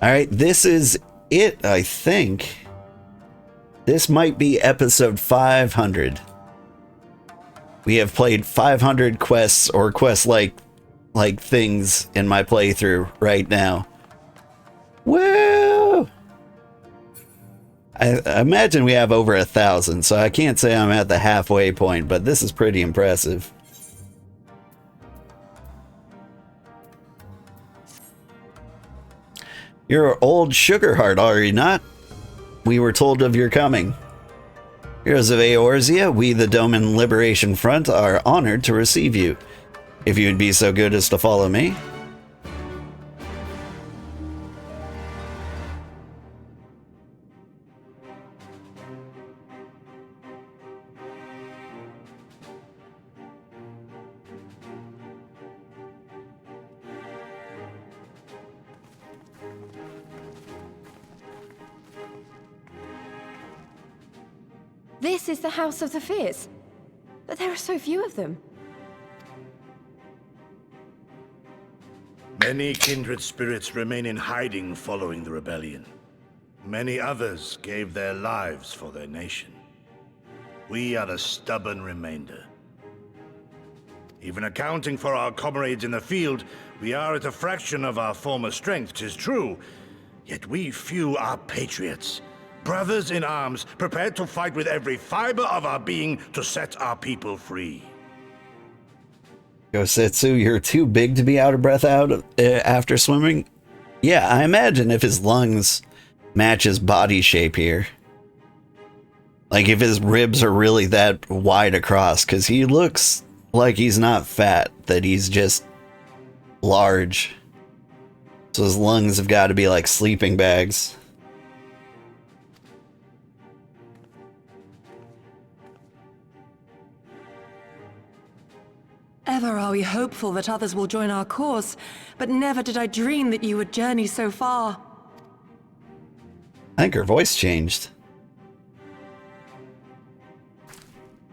Alright, this is it, I think. This might be episode 500. We have played 500 quests or quest-like things in my playthrough right now. Woo! I imagine we have over 1,000, so I can't say I'm at the halfway point, but this is pretty impressive. You're old Sugarheart, are you not? We were told of your coming. Heroes of Eorzea, we the Doman Liberation Front are honored to receive you. If you would be so good as to follow me. This is the House of the Fears, but there are so few of them. Many kindred spirits remain in hiding following the rebellion. Many others gave their lives for their nation. We are the stubborn remainder. Even accounting for our comrades in the field, we are at a fraction of our former strength, 'tis true. Yet we few are patriots. Brothers in arms, prepared to fight with every fiber of our being to set our people free. Gosetsu, you're too big to be out of breath after swimming? Yeah, I imagine if his lungs match his body shape here. Like if his ribs are really that wide across, because he looks like he's not fat, that he's just large. So his lungs have got to be like sleeping bags. Ever are we hopeful that others will join our cause, but never did I dream that you would journey so far. I think her voice changed.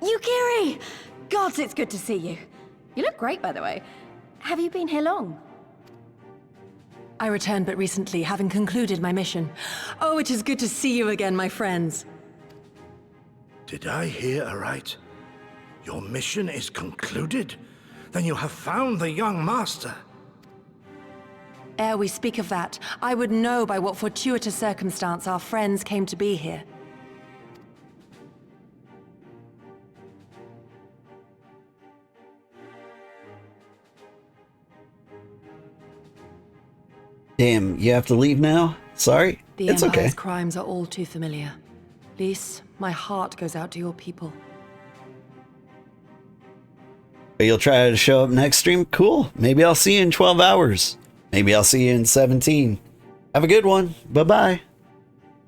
Yukiri! Gods, it's good to see you. You look great, by the way. Have you been here long? I returned but recently, having concluded my mission. Oh, it is good to see you again, my friends. Did I hear aright? Your mission is concluded? Then you have found the young master. Ere we speak of that, I would know by what fortuitous circumstance our friends came to be here. Damn, you have to leave now? Sorry? The It's Empire's okay. crimes are all too familiar. Lys, my heart goes out to your people. But you'll try to show up next stream? Cool. Maybe I'll see you in 12 hours. Maybe I'll see you in 17. Have a good one. Bye-bye.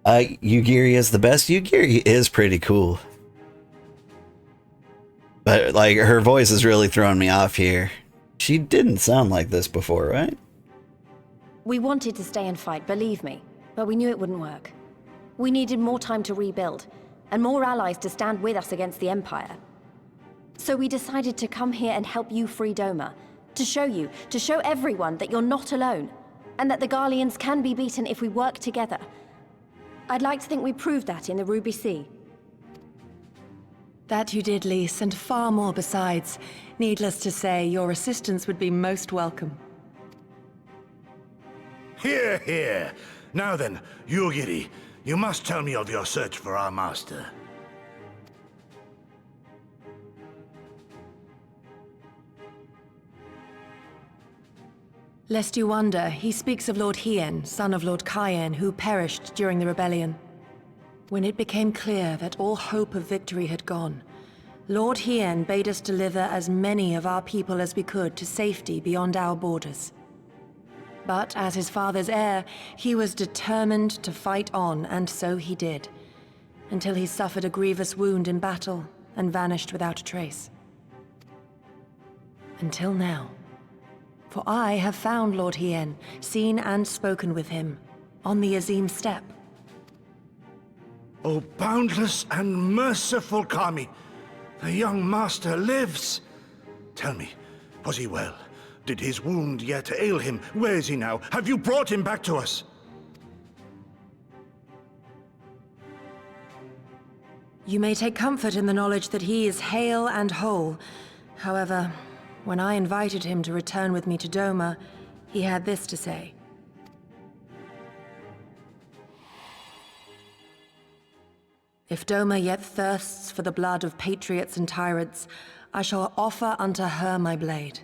Yugiri is the best. Yugiri is pretty cool. But, like, her voice is really throwing me off here. She didn't sound like this before, right? We wanted to stay and fight, believe me, but we knew it wouldn't work. We needed more time to rebuild, and more allies to stand with us against the Empire. So we decided to come here and help you free Doma. To show everyone that you're not alone, and that the Garleans can be beaten if we work together. I'd like to think we proved that in the Ruby Sea. That you did, Lys, and far more besides. Needless to say, your assistance would be most welcome. Hear, hear. Now then, Yugiri, you must tell me of your search for our master. Lest you wonder, he speaks of Lord Hien, son of Lord Cayenne, who perished during the rebellion. When it became clear that all hope of victory had gone, Lord Hien bade us deliver as many of our people as we could to safety beyond our borders. But as his father's heir, he was determined to fight on, and so he did, until he suffered a grievous wound in battle and vanished without a trace. Until now. For I have found Lord Hien, seen and spoken with him, on the Azim steppe. O boundless and merciful Kami, the young master lives. Tell me, was he well? Did his wound yet ail him? Where is he now? Have you brought him back to us? You may take comfort in the knowledge that he is hale and whole. However, when I invited him to return with me to Doma, he had this to say. If Doma yet thirsts for the blood of patriots and tyrants, I shall offer unto her my blade.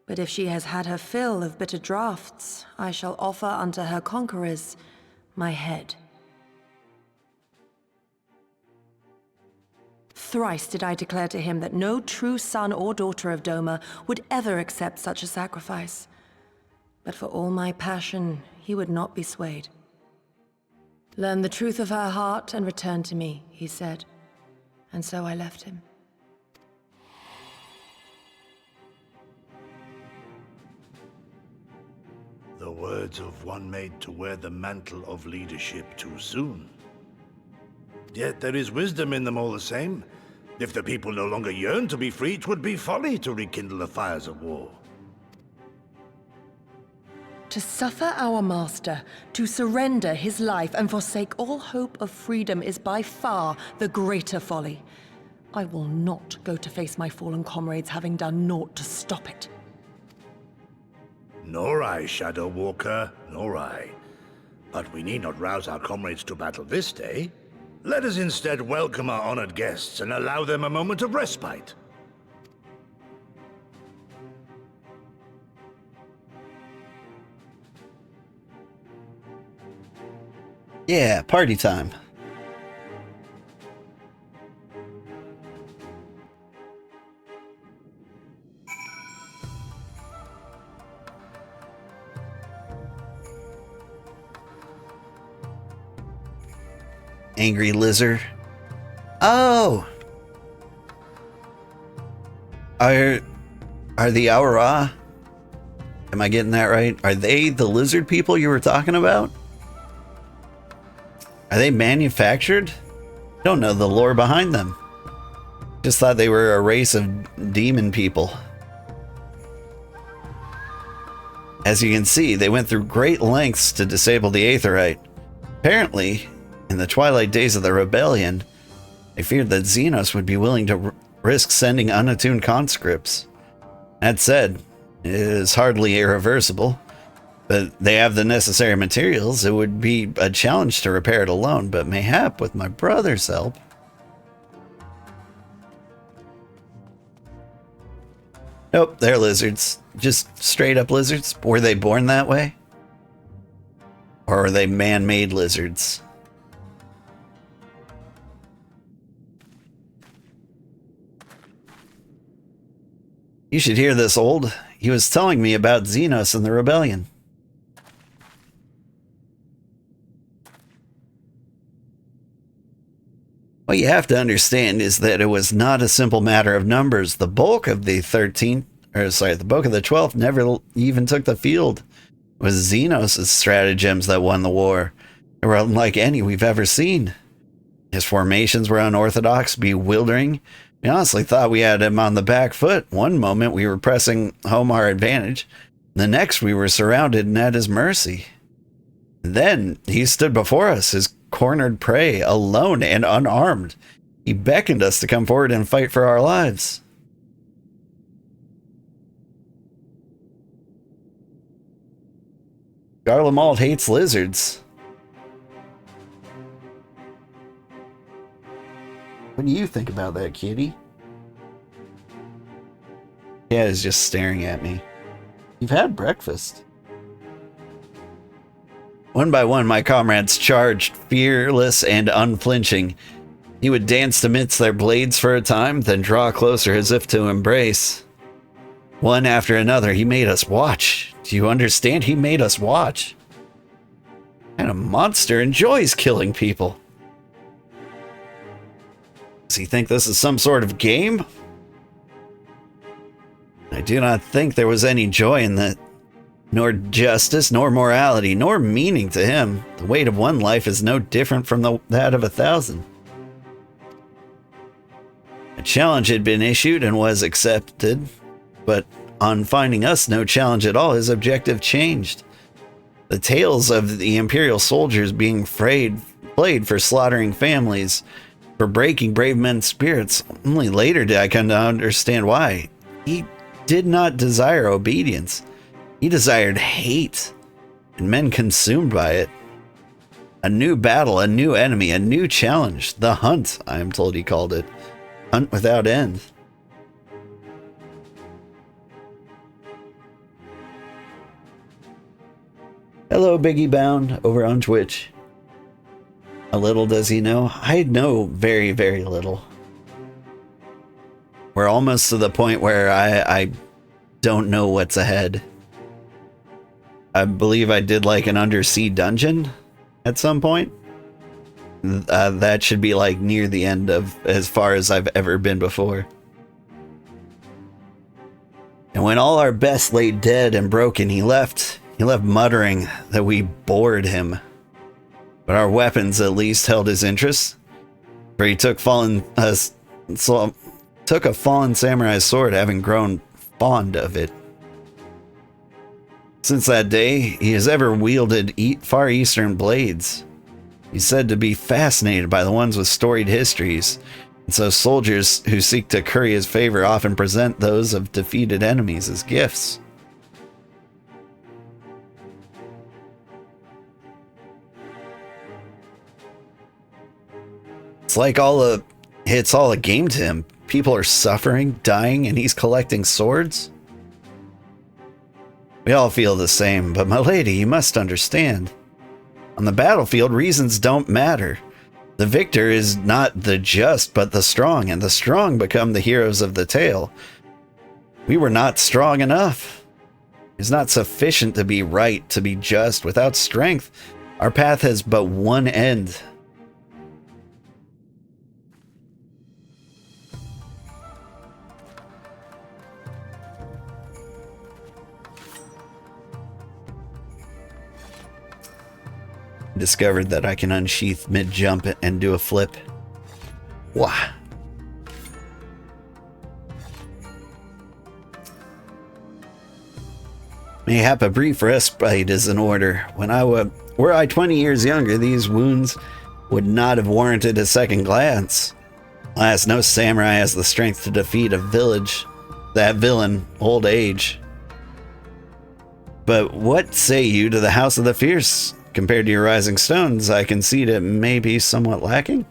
But if she has had her fill of bitter draughts, I shall offer unto her conquerors my head. Thrice did I declare to him that no true son or daughter of Doma would ever accept such a sacrifice. But for all my passion, he would not be swayed. Learn the truth of her heart and return to me, he said. And so I left him. The words of one made to wear the mantle of leadership too soon. Yet there is wisdom in them all the same. If the people no longer yearn to be free, it would be folly to rekindle the fires of war. To suffer our master, to surrender his life and forsake all hope of freedom is by far the greater folly. I will not go to face my fallen comrades having done naught to stop it. Nor I, Shadow Walker, nor I. But we need not rouse our comrades to battle this day. Let us instead welcome our honored guests and allow them a moment of respite. Yeah, party time. Angry lizard. Oh! Are the Aura? Am I getting that right? Are they the lizard people you were talking about? Are they manufactured? Don't know the lore behind them. Just thought they were a race of demon people. As you can see, they went through great lengths to disable the Aetheryte. Apparently, in the twilight days of the rebellion, they feared that Xenos would be willing to risk sending unattuned conscripts. That said, it is hardly irreversible, but they have the necessary materials. It would be a challenge to repair it alone, but mayhap with my brother's help. Nope, they're lizards. Just straight up lizards. Were they born that way? Or are they man-made lizards? You should hear this, old. He was telling me about Xenos and the rebellion. What you have to understand is that it was not a simple matter of numbers. The bulk of the 12th never even took the field. It was Xenos' stratagems that won the war. They were unlike any we've ever seen. His formations were unorthodox, bewildering. We honestly thought we had him on the back foot. One moment we were pressing home our advantage. The next we were surrounded and at his mercy. And then he stood before us, his cornered prey, alone and unarmed. He beckoned us to come forward and fight for our lives. Garlemald hates lizards. What do you think about that, kitty? Cat is just staring at me. You've had breakfast. One by one, my comrades charged, fearless and unflinching. He would dance amidst their blades for a time, then draw closer as if to embrace. One after another, he made us watch. Do you understand? He made us watch. What kind of monster enjoys killing people? Does he think this is some sort of game? I do not think there was any joy in that. Nor justice, nor morality, nor meaning to him. The weight of one life is no different from that of 1,000. A challenge had been issued and was accepted, but on finding us no challenge at all, his objective changed. The tales of the Imperial soldiers being played for slaughtering families for breaking brave men's spirits. Only later did I come to understand why. He did not desire obedience. He desired hate, and men consumed by it. A new battle, a new enemy, a new challenge. The hunt, I am told he called it. Hunt without end. Hello, Biggie Bound, over on Twitch. A little does he know. I know very, very little. We're almost to the point where I don't know what's ahead. I believe I did like an undersea dungeon at some point. That should be like near the end of as far as I've ever been before. And when all our best lay dead and broken, he left muttering that we bored him. But our weapons at least held his interest, for he took a fallen samurai's sword, having grown fond of it. Since that day, he has ever wielded far eastern blades. He's said to be fascinated by the ones with storied histories, and so soldiers who seek to curry his favor often present those of defeated enemies as gifts. It's like it's all a game to him. People are suffering, dying, and he's collecting swords. We all feel the same, but my lady, you must understand. On the battlefield, reasons don't matter. The victor is not the just, but the strong, and the strong become the heroes of the tale. We were not strong enough. It's not sufficient to be right, to be just. Without strength, our path has but one end. Discovered that I can unsheath mid-jump and do a flip. Wah. Mayhap a brief respite is in order. Were I 20 years younger, these wounds would not have warranted a second glance. Alas, no samurai has the strength to defeat that villain, old age. But what say you to the House of the Fierce? Compared to your Rising Stones, I concede it may be somewhat lacking.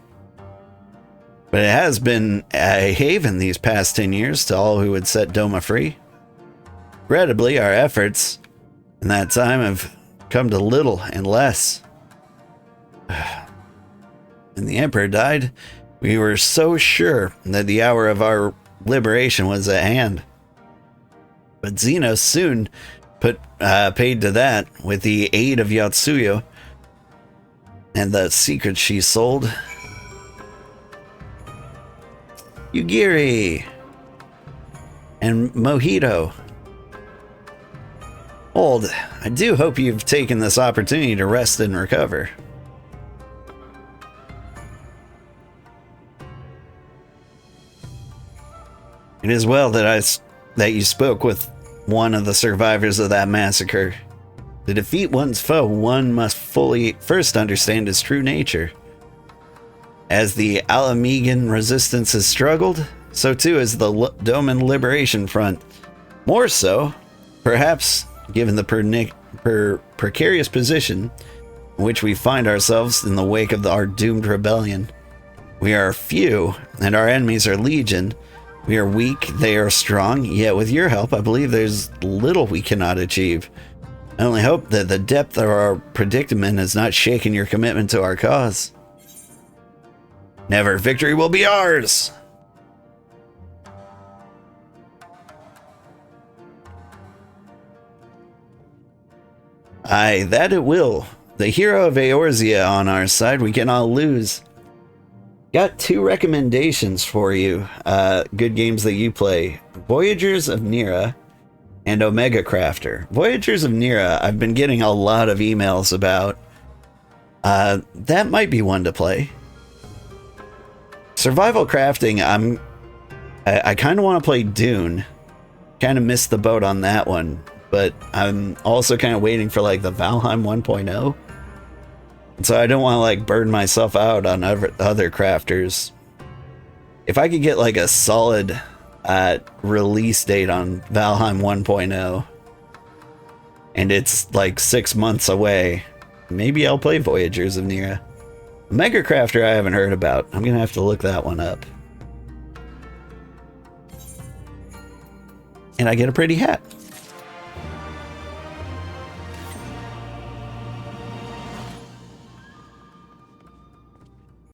But it has been a haven these past 10 years to all who would set Doma free. Regrettably, our efforts in that time have come to little and less. When the Emperor died, we were so sure that the hour of our liberation was at hand. But Xeno soon paid to that with the aid of Yotsuyo and the secrets she sold. Yugiri and Mojito. Old, I do hope you've taken this opportunity to rest and recover. It is well that you spoke with one of the survivors of that massacre. To defeat one's foe, one must first understand his true nature. As the Alamegan resistance has struggled, so too has the Doman Liberation Front. More so, perhaps, given the precarious position in which we find ourselves in the wake of our doomed rebellion. We are few, and our enemies are legion. We are weak, they are strong, yet with your help, I believe there's little we cannot achieve. I only hope that the depth of our predicament has not shaken your commitment to our cause. Never, victory will be ours! Aye, that it will. The hero of Eorzea on our side, we cannot lose. Got two recommendations for you, good games that you play. Voyagers of Nira and Omega Crafter. Voyagers of Nira, I've been getting a lot of emails about. That might be one to play. Survival crafting, I kind of want to play Dune. Kind of missed the boat on that one, but I'm also kind of waiting for like the Valheim 1.0. So I don't want to like burn myself out on other crafters. If I could get like a solid release date on Valheim 1.0, and it's like 6 months away, maybe I'll play Voyagers of Nera. Mega Crafter I haven't heard about. I'm gonna have to look that one up. And I get a pretty hat.